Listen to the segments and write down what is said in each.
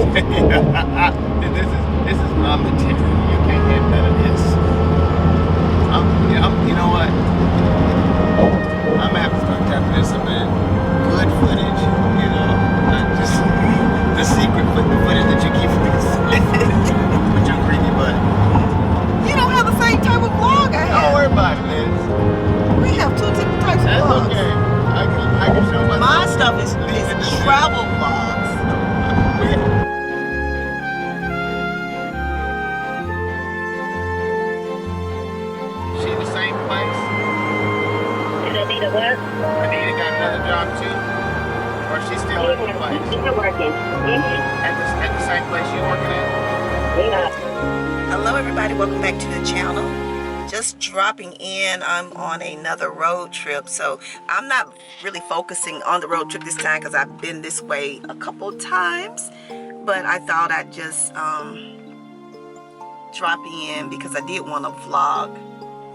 This is my material. You can't get none of this. You know what? I'm gonna have to start tapping in some good footage. You know, not just the secret footage that you keep with your greedy butt. You don't have the same type of vlog I have. Don't worry about it, Liz. We have two different types of That's vlogs. okay. I can show My stuff is travel vlogs. She the same place? Anita what? Anita got another job too? Or she's still at the place? She's still working. At the same place you working at? Yeah. Hello everybody, welcome back to the channel. Just dropping in. I'm on another road trip, so I'm not really focusing on the road trip this time because I've been this way a couple times, but I thought I'd just drop in because I did want to vlog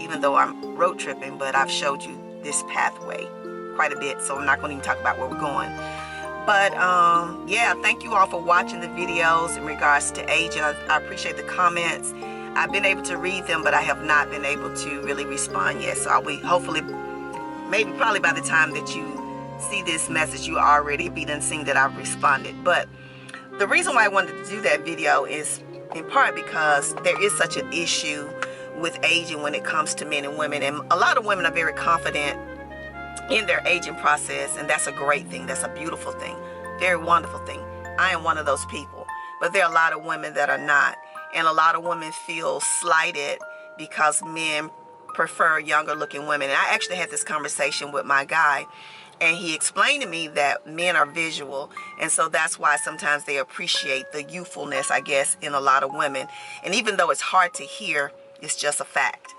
even though I'm road tripping, but I've showed you this pathway quite a bit, so I'm not going to even talk about where we're going. But yeah, thank you all for watching the videos in regards to aging. I appreciate the comments. I've been able to read them, but I have not been able to really respond yet. So I'll be hopefully, maybe probably by the time that you see this message, you already be done seeing that I've responded. But the reason why I wanted to do that video is in part because there is such an issue with aging when it comes to men and women. And a lot of women are very confident in their aging process, and that's a great thing. That's a beautiful thing, very wonderful thing. I am one of those people, but there are a lot of women that are not, and a lot of women feel slighted because men prefer younger looking women. And I actually had this conversation with my guy, and he explained to me that men are visual, and so that's why sometimes they appreciate the youthfulness, I guess, in a lot of women. And even though it's hard to hear, it's just a fact.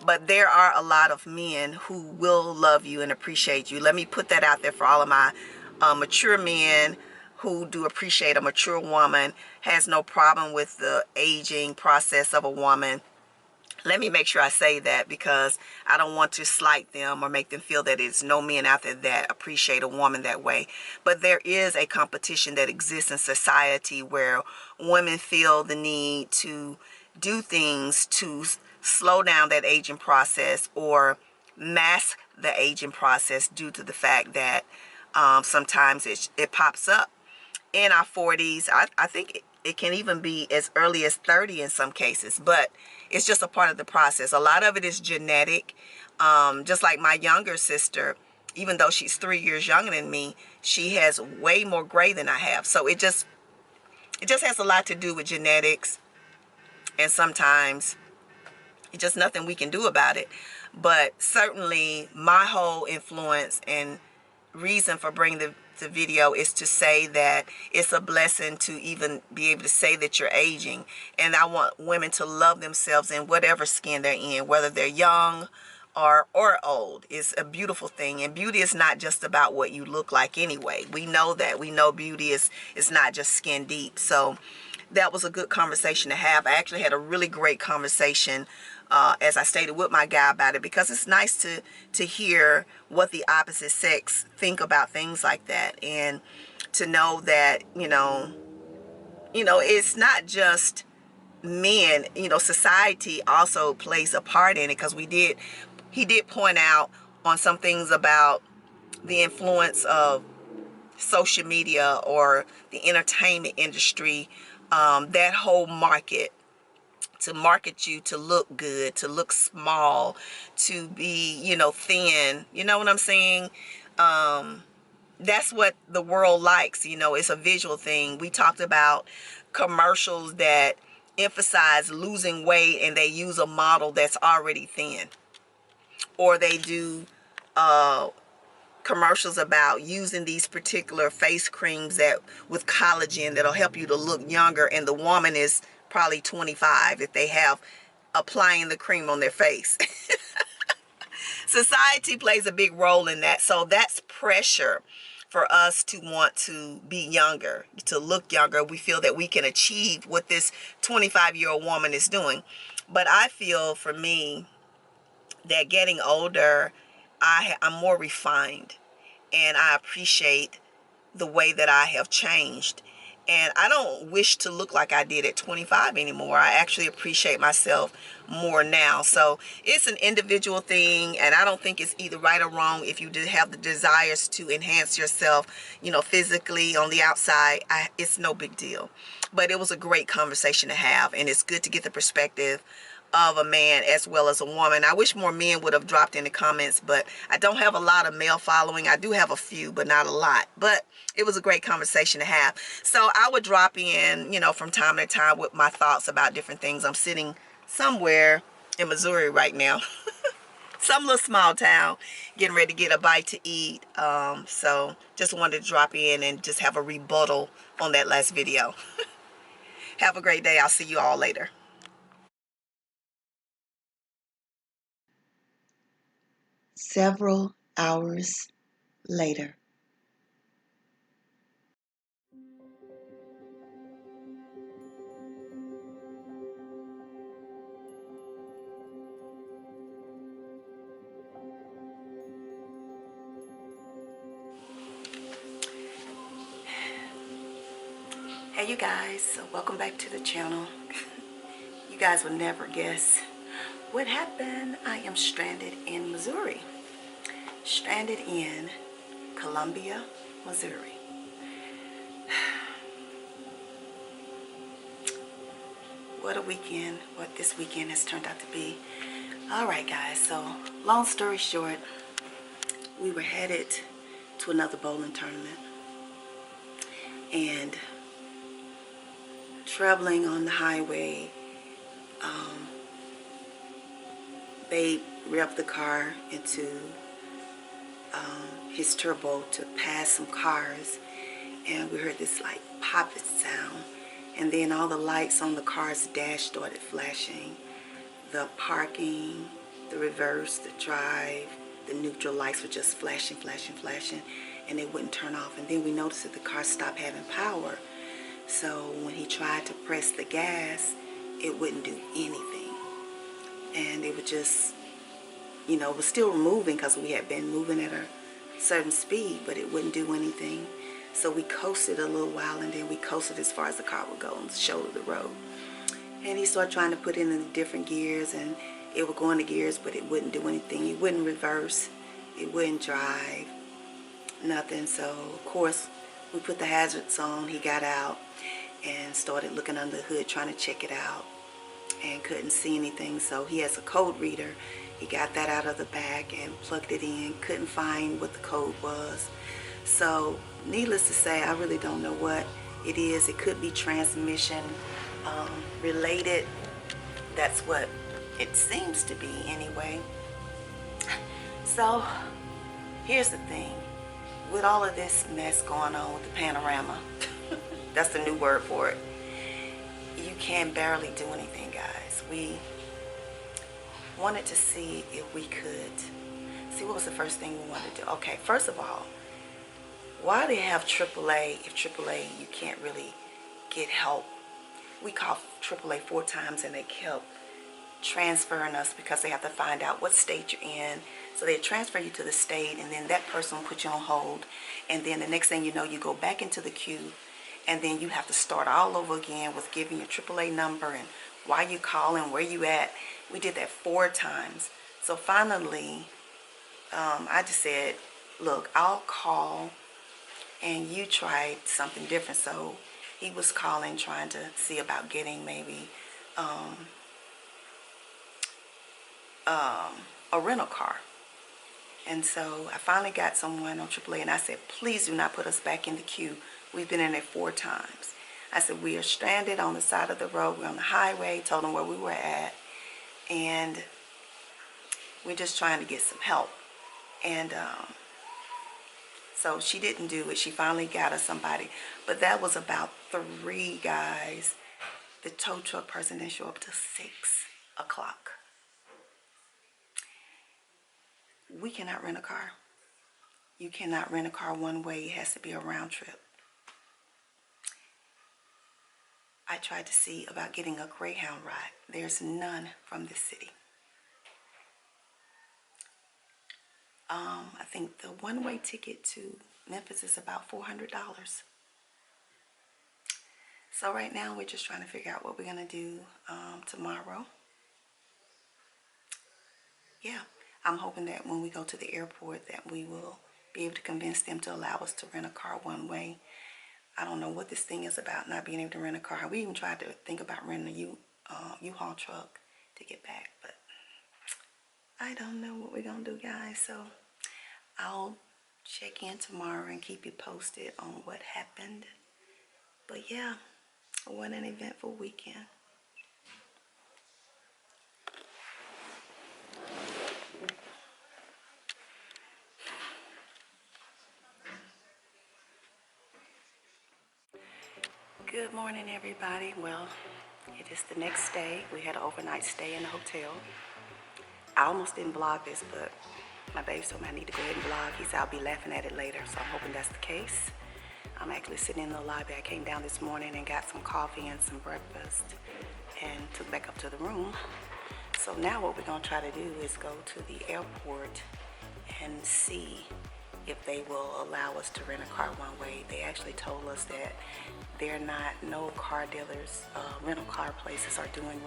But there are a lot of men who will love you and appreciate you. Let me put that out there for all of my mature men who do appreciate a mature woman, has no problem with the aging process of a woman. Let me make sure I say that because I don't want to slight them or make them feel that it's no men out there that appreciate a woman that way. But there is a competition that exists in society where women feel the need to do things to slow down that aging process or mask the aging process due to the fact that sometimes it pops up in our 40s. I think it can even be as early as 30 in some cases, but it's just a part of the process. A lot of it is genetic. Just like my younger sister, even though she's 3 years younger than me, she has way more gray than I have. So it just has a lot to do with genetics, and sometimes it's just nothing we can do about it. But certainly my whole influence and reason for bringing the video is to say that it's a blessing to even be able to say that you're aging. And I want women to love themselves in whatever skin they're in, whether they're young or old. It's a beautiful thing. And beauty is not just about what you look like anyway. We know that. We know beauty is not just skin deep. So that was a good conversation to have. I actually had a really great conversation, as I stated, with my guy about it, because it's nice to hear what the opposite sex think about things like that, and to know that you know it's not just men. Society also plays a part in it, because he did point out on some things about the influence of social media or the entertainment industry, that whole market, to market you to look good, to look small, to be, thin. You know what I'm saying? That's what the world likes. It's a visual thing. We talked about commercials that emphasize losing weight, and they use a model that's already thin. Or they do commercials about using these particular face creams that with collagen that'll help you to look younger, and the woman is probably 25 if they have applying the cream on their face. Society plays a big role in that. So that's pressure for us to want to be younger, to look younger. We feel that we can achieve what this 25-year-old woman is doing. But I feel, for me, that getting older, I'm more refined, and I appreciate the way that I have changed. And I don't wish to look like I did at 25 anymore. I actually appreciate myself more now. So it's an individual thing, and I don't think it's either right or wrong. If you did have the desires to enhance yourself, you know, physically on the outside, it's no big deal. But it was a great conversation to have, and it's good to get the perspective of a man as well as a woman. I wish more men would have dropped in the comments, but I don't have a lot of male following. I do have a few, but not a lot. But it was a great conversation to have. So I would drop in, you know, from time to time with my thoughts about different things. I'm sitting somewhere in Missouri right now. Some little small town, getting ready to get a bite to eat. So just wanted to drop in and just have a rebuttal on that last video. Have a great day. I'll see you all later. Several hours later. Hey you guys, so welcome back to the channel. You guys will never guess what happened. I am stranded in Missouri. Stranded in Columbia, Missouri. What a weekend, what this weekend has turned out to be. Alright guys, so long story short, we were headed to another bowling tournament. And traveling on the highway, they revved the car into his turbo to pass some cars, and we heard this like popping sound, and then all the lights on the car's dash started flashing. The parking, the reverse, the drive, the neutral lights were just flashing, flashing, flashing, and they wouldn't turn off. And then we noticed that the car stopped having power. So when he tried to press the gas, it wouldn't do anything. And it would just, you know, it was still moving because we had been moving at a certain speed, but it wouldn't do anything. So we coasted a little while, and then we coasted as far as the car would go on the shoulder of the road. And he started trying to put it in the different gears, and it would go into gears, but it wouldn't do anything. It wouldn't reverse. It wouldn't drive. Nothing. So, of course, we put the hazards on. He got out and started looking under the hood, trying to check it out, and couldn't see anything. So he has a code reader. He got that out of the back and plugged it in. Couldn't find what the code was. So needless to say, I really don't know what it is. It could be transmission related. That's what it seems to be anyway. So here's the thing. With all of this mess going on with the panorama, that's the new word for it, you can barely do anything, guys. We wanted to see if we could see what was the first thing we wanted to do. Okay, first of all, why do they have AAA if AAA you can't really get help? We called AAA 4 times and they kept transferring us because they have to find out what state you're in. So they transfer you to the state, and then that person will put you on hold, and then the next thing you know, you go back into the queue, and then you have to start all over again with giving your AAA number and why you calling, where you at. We did that 4 times. So finally, I just said, look, I'll call and you tried something different. So he was calling, trying to see about getting maybe a rental car. And so I finally got someone on AAA, and I said, please do not put us back in the queue. We've been in it 4 times. I said, we are stranded on the side of the road. We're on the highway. Told them where we were at, and we're just trying to get some help. And so she didn't do it. She finally got us somebody, but that was about 3 guys. The tow truck person didn't show up till 6 o'clock. We cannot rent a car. You cannot rent a car one way. It has to be a round trip. I tried to see about getting a Greyhound ride. There's none from this city. I think the one-way ticket to Memphis is about $400. So right now we're just trying to figure out what we're gonna do tomorrow. Yeah, I'm hoping that when we go to the airport that we will be able to convince them to allow us to rent a car one way. I don't know what this thing is about, not being able to rent a car. We even tried to think about renting a U-Haul truck to get back, but I don't know what we're gonna do, guys. So I'll check in tomorrow and keep you posted on what happened. But yeah, what an eventful weekend. Good morning, everybody. Well, it is the next day. We had an overnight stay in the hotel. I almost didn't vlog this, but my baby told me I need to go ahead and vlog. He said I'll be laughing at it later, so I'm hoping that's the case. I'm actually sitting in the lobby. I came down this morning and got some coffee and some breakfast and took back up to the room. So now what we're going to try to do is go to the airport and see if they will allow us to rent a car one way. They actually told us that no car dealers, rental car places are doing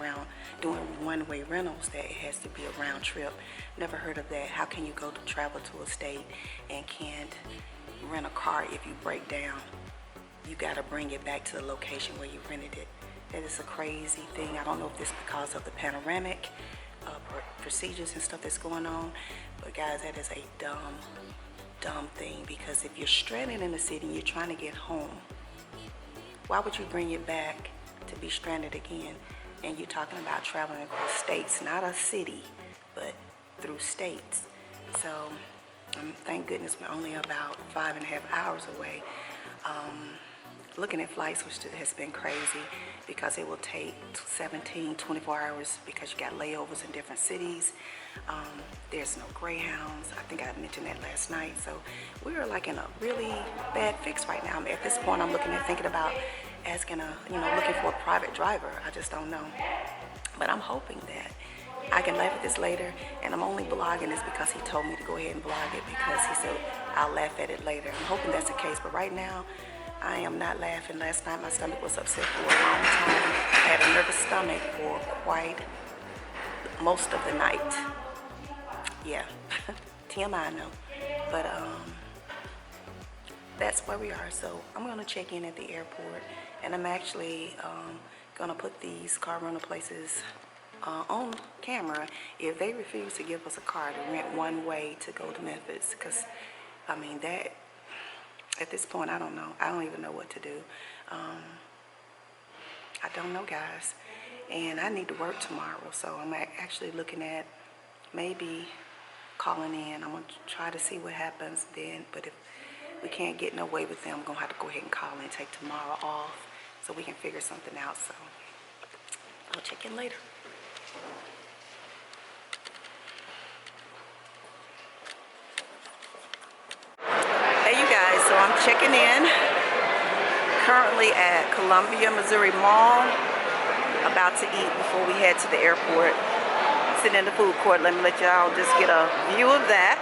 one-way rentals, that it has to be a round trip. Never heard of that. How can you go to travel to a state and can't rent a car if you break down? You got to bring it back to the location where you rented it. That is a crazy thing. I don't know if this is because of the panoramic procedures and stuff that's going on, but guys, that is a dumb thing, because if you're stranded in the city and you're trying to get home, why would you bring it back to be stranded again? And you're talking about traveling across states, not a city, but through states. So thank goodness we're only about 5.5 hours away. Looking at flights, which has been crazy, because it will take 24 hours because you got layovers in different cities. There's no Greyhounds. I think I mentioned that last night. So we're like in a really bad fix right now. At this point, I'm thinking about asking looking for a private driver. I just don't know. But I'm hoping that I can laugh at this later, and I'm only vlogging this because he told me to go ahead and vlog it, because he said I'll laugh at it later. I'm hoping that's the case, but right now, I am not laughing. Last night my stomach was upset for a long time. I had a nervous stomach for quite most of the night. Yeah, TMI, no. But that's where we are. So I'm gonna check in at the airport, and I'm actually gonna put these car rental places on camera if they refuse to give us a car to rent one way to go to Memphis, because I mean that. At this point, I don't know. I don't even know what to do. I don't know, guys. And I need to work tomorrow, so I'm actually looking at maybe calling in. I'm going to try to see what happens then. But if we can't get no way with them, I'm going to have to go ahead and call and take tomorrow off so we can figure something out. So I'll check in later. So I'm checking in currently at Columbia, Missouri Mall, about to eat before we head to the airport. Sitting in the food court. Let me let y'all just get a view of that.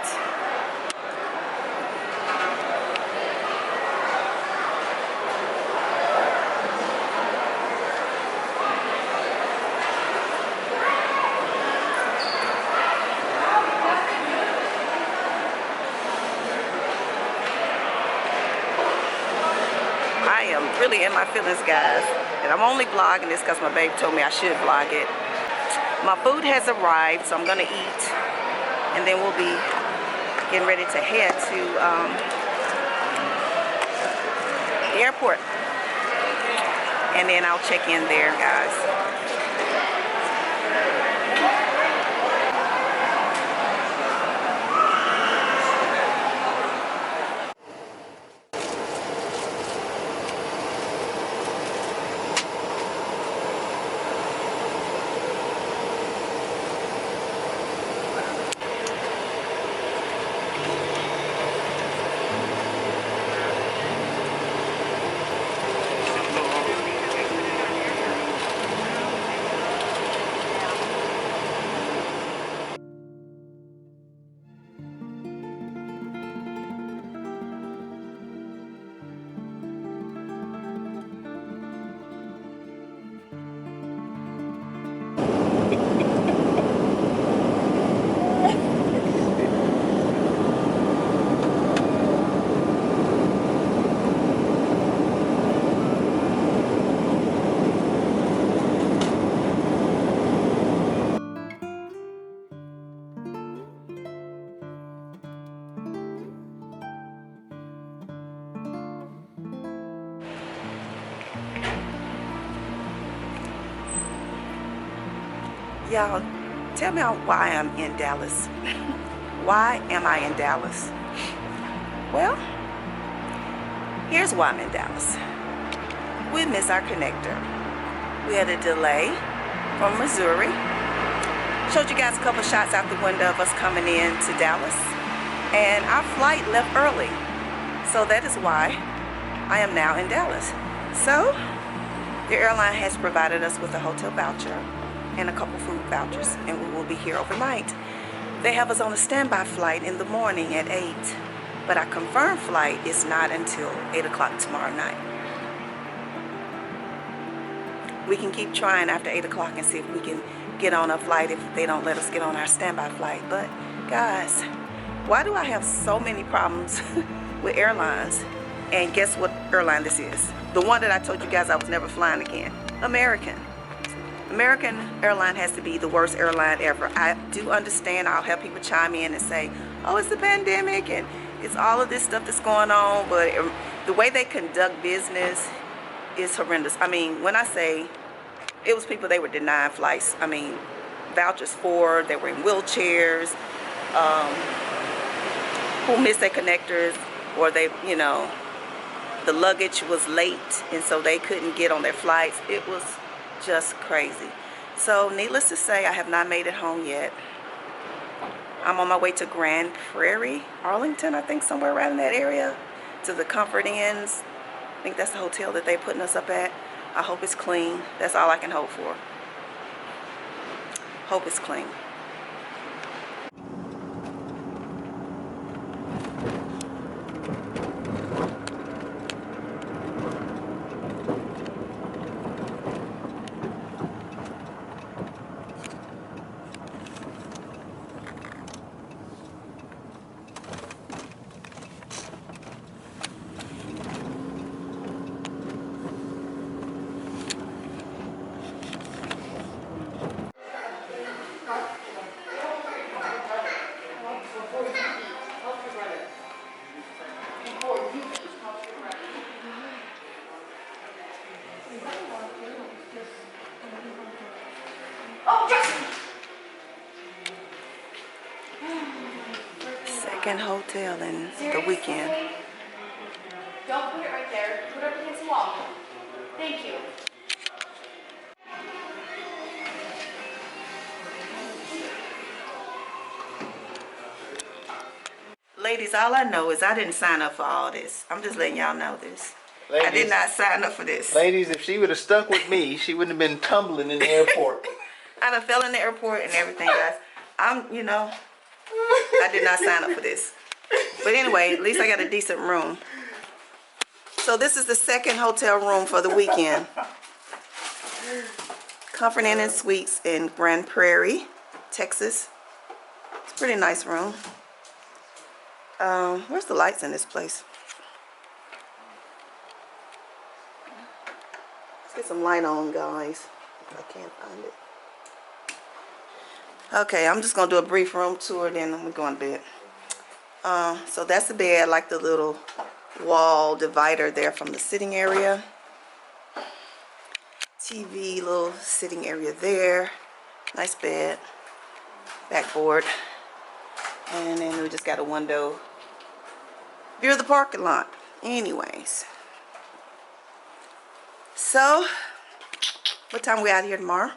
Really in my feelings, guys, and I'm only vlogging this because my baby told me I should vlog it. My food has arrived, so I'm gonna eat, and then we'll be getting ready to head to the airport, and then I'll check in there, guys. Y'all, tell me why I'm in Dallas. Why am I in Dallas? Well, here's why I'm in Dallas. We missed our connector. We had a delay from Missouri. Showed you guys a couple shots out the window of us coming in to Dallas. And our flight left early. So that is why I am now in Dallas. So, the airline has provided us with a hotel voucher and a couple food vouchers, and we will be here overnight. They have us on a standby flight in the morning at 8, but our confirmed flight is not until 8 o'clock tomorrow night. We can keep trying after 8 o'clock and see if we can get on a flight if they don't let us get on our standby flight. But guys, why do I have so many problems with airlines? And guess what airline this is? The one that I told you guys I was never flying again. American. American airline has to be the worst airline ever. I do understand. I'll have people chime in and say, oh, it's the pandemic and it's all of this stuff that's going on, but the way they conduct business is horrendous. I mean, when I say it was people they were denying flights, I mean, vouchers for, they were in wheelchairs, who missed their connectors, or they, you know, the luggage was late and so they couldn't get on their flights. It was just crazy. So needless to say, I have not made it home yet. I'm on my way to Grand Prairie, Arlington, I think, somewhere around in that area, to the Comfort Inns. I think that's the hotel that they're putting us up at. I hope it's clean. That's all I can hope for. Hope it's clean. Second hotel in the weekend. Don't put it right there. Put it against the wall. Thank you. Ladies, all I know is I didn't sign up for all this. I'm just letting y'all know this. I did not sign up for this. Ladies, if she would have stuck with me, she wouldn't have been tumbling in the airport. I done fell in the airport and everything, guys. You know, I did not sign up for this. But anyway, at least I got a decent room. So this is the second hotel room for the weekend. Comfort Inn and Suites in Grand Prairie, Texas. It's a pretty nice room. Where's the lights in this place? Let's get some light on, guys. If I can't find it. Okay, I'm just gonna do a brief room tour, then we're going to bed. So that's the bed, like the little wall divider there from the sitting area. TV, little sitting area there. Nice bed, backboard, and then we just got a window view of the parking lot. Anyways, so what time we out here tomorrow?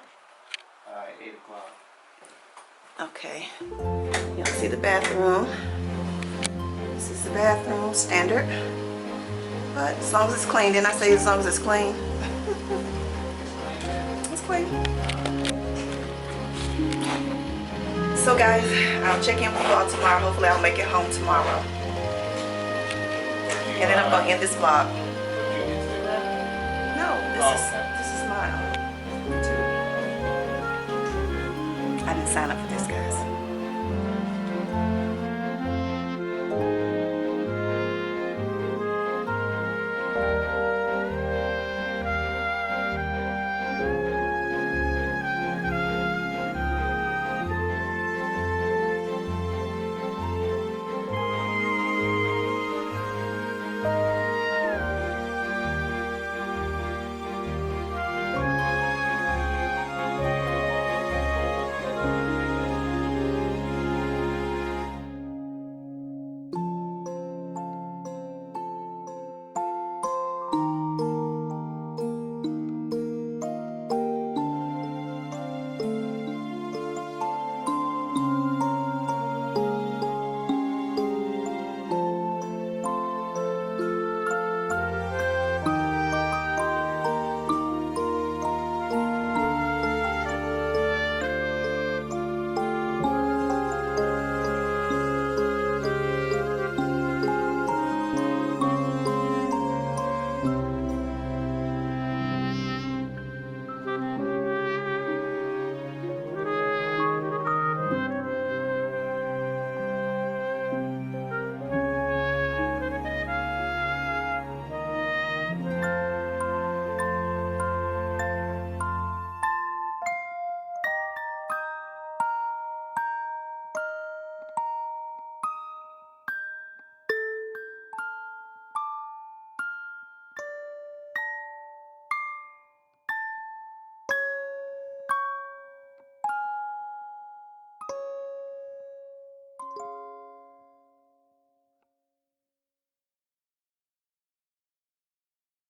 8 o'clock. Okay, you'll see the bathroom. This is the bathroom, standard. But as long as it's clean, didn't I say as long as it's clean? It's clean. So guys, I'll check in with you all tomorrow. Hopefully I'll make it home tomorrow. And then I'm gonna end this vlog. No, this is mine. I didn't sign up for this, guys.